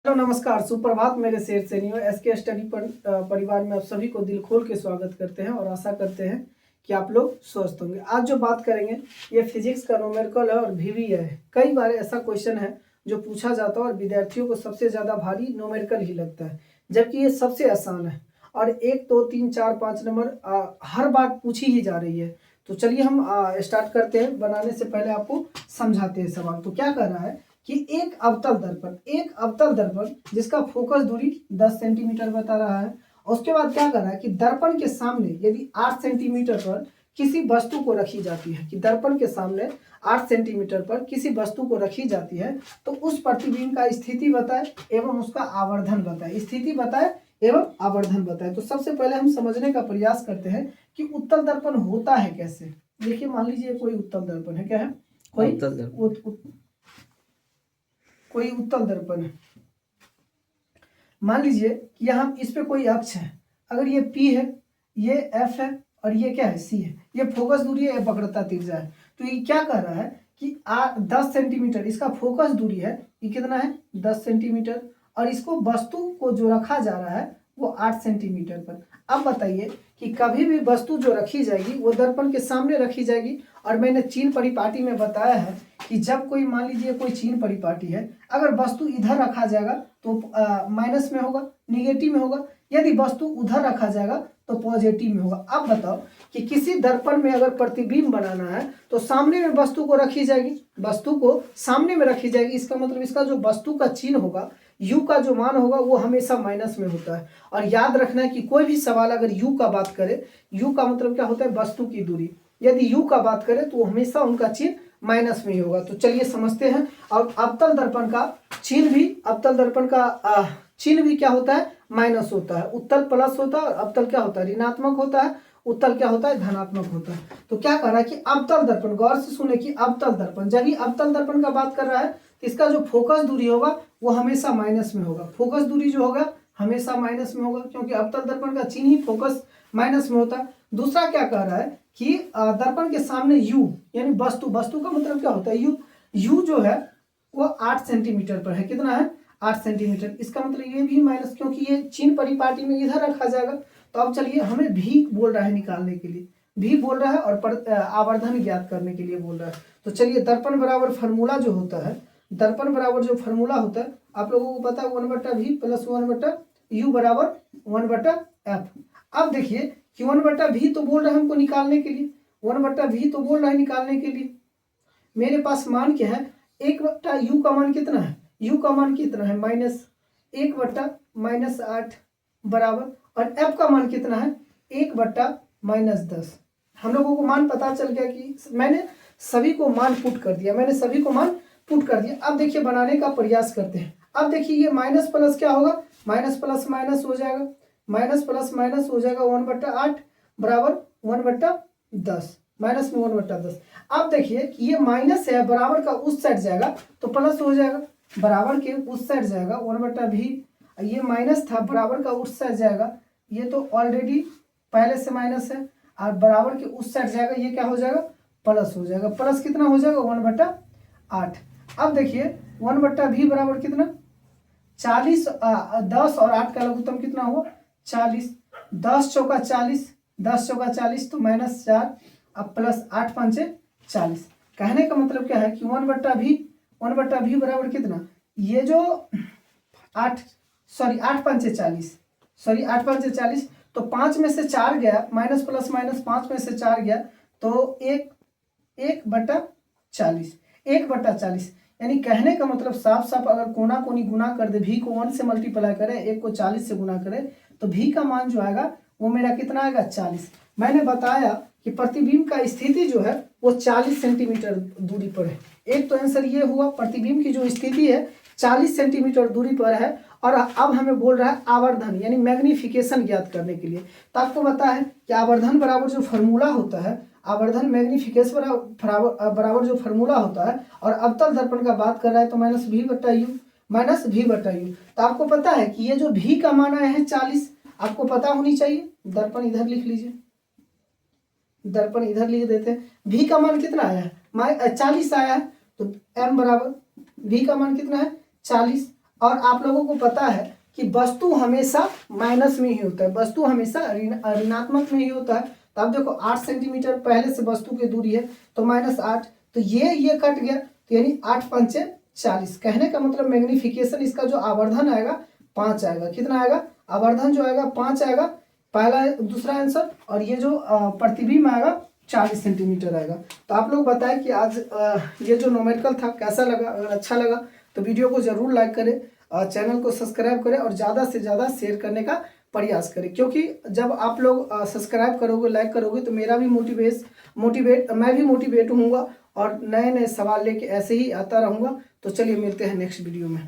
Hello नमस्कार सुप्रभात मेरे शेर सैनियों। एसके स्टडी परिवार में आप सभी को दिल खोल के स्वागत करते हैं और आशा करते हैं कि आप लोग स्वस्थ होंगे। आज जो बात करेंगे ये फिजिक्स का न्यूमेरिकल है और वीवी है। कई बार ऐसा क्वेश्चन है जो पूछा जाता है और विद्यार्थियों को सबसे ज़्यादा भारी न्यूमेरिकल ही लगता है, जबकि ये सबसे आसान है और 1 2 3 4 5 नंबर हर बार पूछी ही जा रही है। तो चलिए हम स्टार्ट करते हैं। बनाने से पहले आपको समझाते हैं सवाल। तो क्या कह रहा है कि एक अवतल दर्पण जिसका फोकस दूरी 10 सेंटीमीटर बता रहा है। उसके बाद क्या कर रहा है कि दर्पण के सामने यदि 8 सेंटीमीटर पर किसी वस्तु को रखी जाती है, कि दर्पण के सामने 8 सेंटीमीटर पर किसी वस्तु को रखी जाती है तो उस प्रतिबिंब का स्थिति बताए एवं उसका आवर्धन बताए। स्थिति बताए एवं आवर्धन बताए। तो सबसे पहले हम समझने का प्रयास करते हैं कि उत्तल दर्पण होता है कैसे। देखिए, मान लीजिए कोई उत्तल दर्पण है। क्या है? कोई उत्तल दर्पण है। मान लीजिए कि यहाँ इस पे कोई अक्ष है। अगर ये P है, ये F है और ये क्या है? C है। ये फोकस दूरी है, ये वक्रता त्रिज्या है। तो ये क्या कर रहा है कि 10 सेंटीमीटर इसका फोकस दूरी है। ये कितना है? 10 सेंटीमीटर। और इसको वस्तु को जो रखा जा रहा है वो 8 सेंटीमीटर पर। अब बताइए कि कभी भी वस्तु जो रखी जाएगी वो दर्पण के सामने रखी जाएगी। और मैंने चिन्ह परिपाटी में बताया है कि जब कोई मान लीजिए कोई चिन्ह परिपाटी है, अगर वस्तु इधर रखा जाएगा तो माइनस में होगा, निगेटिव में होगा। यदि वस्तु उधर रखा जाएगा तो पॉजिटिव में होगा। अब बताओ कि किसी दर्पण में अगर प्रतिबिंब बनाना है तो सामने में वस्तु को रखी जाएगी, वस्तु को सामने में रखी जाएगी। इसका मतलब इसका जो वस्तु का चिन्ह होगा, u का जो मान होगा वो हमेशा माइनस में होता है। और याद रखना है कि कोई भी सवाल अगर u का बात करे, u का मतलब क्या होता है? वस्तु की दूरी। यदि u का बात करें तो हमेशा उनका चिन्ह माइनस में ही होगा। तो चलिए समझते हैं। और अवतल दर्पण का चिन्ह भी, अवतल दर्पण का चिन्ह भी क्या होता है? माइनस होता है। उत्तल प्लस होता है और अवतल क्या होता है? ऋणात्मक होता है। उत्तल क्या होता है? धनात्मक होता है। तो क्या कह रहा है कि अवतल दर्पण, गौर से सुने कि अवतल दर्पण, जब ही अवतल दर्पण का बात कर रहा है तो इसका जो फोकस दूरी होगा वो हमेशा माइनस में होगा। फोकस दूरी जो होगा हमेशा माइनस में होगा, क्योंकि अवतल दर्पण का चिन्ह ही फोकस माइनस में होता है। दूसरा क्या कह रहा है कि दर्पण के सामने u यानी वस्तु, वस्तु का मतलब क्या होता है? u जो है वो 8 सेंटीमीटर पर है। कितना है? 8 सेंटीमीटर। इसका मतलब ये भी माइनस, क्योंकि ये चिन्ह परिपाटी में इधर रखा जाएगा। तो अब चलिए, हमें भी बोल रहा है निकालने के लिए, भी बोल रहा है और आवर्धन ज्ञात करने के लिए बोल रहा है। तो चलिए, दर्पण बराबर फार्मूला जो होता है, दर्पण बराबर जो फार्मूला होता है आप लोगों को पता है 1/v प्लस 1/u बराबर 1/f। अब देखिए कि 1/v तो बोल रहा है हमको निकालने के लिए, 1/v तो बोल रहा है निकालने के लिए। मेरे पास मान क्या है? 1/u का मान कितना है? u का मान कितना है? -1/-8 बराबर, और f का मान कितना है? 1/-10। हम लोगों को मान पता चल गया कि मैंने सभी को मान पुट कर दिया, मैंने सभी को मान पुट कर दिया। अब देखिए बनाने का प्रयास करते हैं। अब देखिए ये माइनस प्लस क्या होगा? माइनस प्लस माइनस हो जाएगा, माइनस प्लस माइनस हो जाएगा 1/8 बराबर 1/10, माइनस में 1/10। अब देखिए कि ये माइनस है, बराबर का उस साइड जाएगा तो प्लस हो जाएगा, बराबर के उस साइड जाएगा 1/v। ये माइनस था, बराबर का उस साइड जाएगा, ये तो ऑलरेडी पहले से माइनस है, और बराबर के उस साइड जाएगा, ये क्या हो जाएगा? प्लस हो जाएगा। प्लस कितना हो जाएगा? 1/8। अब देखिए 1/v बराबर कितना? 40। 10 और 8 का लघुत्तम कितना हुआ? 40। 10 चौका 40, 10 चौका 40 तो -4, अब प्लस 8 पंचे 40। कहने का मतलब क्या है कि 1/v बराबर कितना? ये जो 8 पंचे 40, तो 5 में से 4 गया, माइनस प्लस माइनस 5 में से 4 गया तो 1/40, 1/40। यानी कहने का मतलब साफ साफ अगर कोना कोनी गुना कर दे, भी को 1 से मल्टीप्लाई करे, 1 को 40 से गुना करे, तो भी का मान जो आएगा वो मेरा कितना आएगा? 40। मैंने बताया कि प्रतिबिंब का स्थिति जो है वो 40 सेंटीमीटर दूरी पर है। एक तो आंसर ये हुआ, प्रतिबिंब की जो स्थिति है 40 सेंटीमीटर दूरी पर है। और अब हमें बोल रहा है आवर्धन यानी मैग्निफिकेशन ज्ञात करने के लिए। तो आपको पता है कि आवर्धन बराबर जो फार्मूला होता है, आवर्धन मैग्निफिकेशन बराबर जो फार्मूला होता है, और अवतल दर्पण का बात कर रहा है तो -v/u। तो आपको पता है कि ये जो v का मान आया है 40, आपको पता होनी चाहिए। दर्पण इधर लिख लीजिए, दर्पण इधर लिख देते हैं। v का मान कितना आया है? 40 आया है, तो m बराबर v का मान कितना है? 40। और आप लोगों को पता है कि वस्तु हमेशा माइनस में ही होता है, वस्तु हमेशा ऋणात्मक में ही होता है। तो आप देखो 8 सेंटीमीटर पहले से वस्तु की दूरी है तो -8, तो ये कट गया, तो यानी 8 पंचे 40। कहने का मतलब मैग्निफिकेशन इसका जो आवर्धन आएगा 5 आएगा। कितना आएगा? आवर्धन जो आएगा 5 आएगा, पहला दूसरा आंसर। और ये जो प्रतिबिंब आएगा 40 सेंटीमीटर आएगा। तो आप लोग बताएं कि आज ये जो न्यूमेरिकल था कैसा लगा। अगर अच्छा लगा तो वीडियो को जरूर लाइक करें, चैनल को सब्सक्राइब करें और ज़्यादा से ज़्यादा शेयर करने का प्रयास करें, क्योंकि जब आप लोग सब्सक्राइब करोगे, लाइक करोगे, तो मेरा भी मैं भी मोटिवेट होऊंगा और नए नए सवाल लेके ऐसे ही आता रहूँगा। तो चलिए मिलते हैं नेक्स्ट वीडियो में।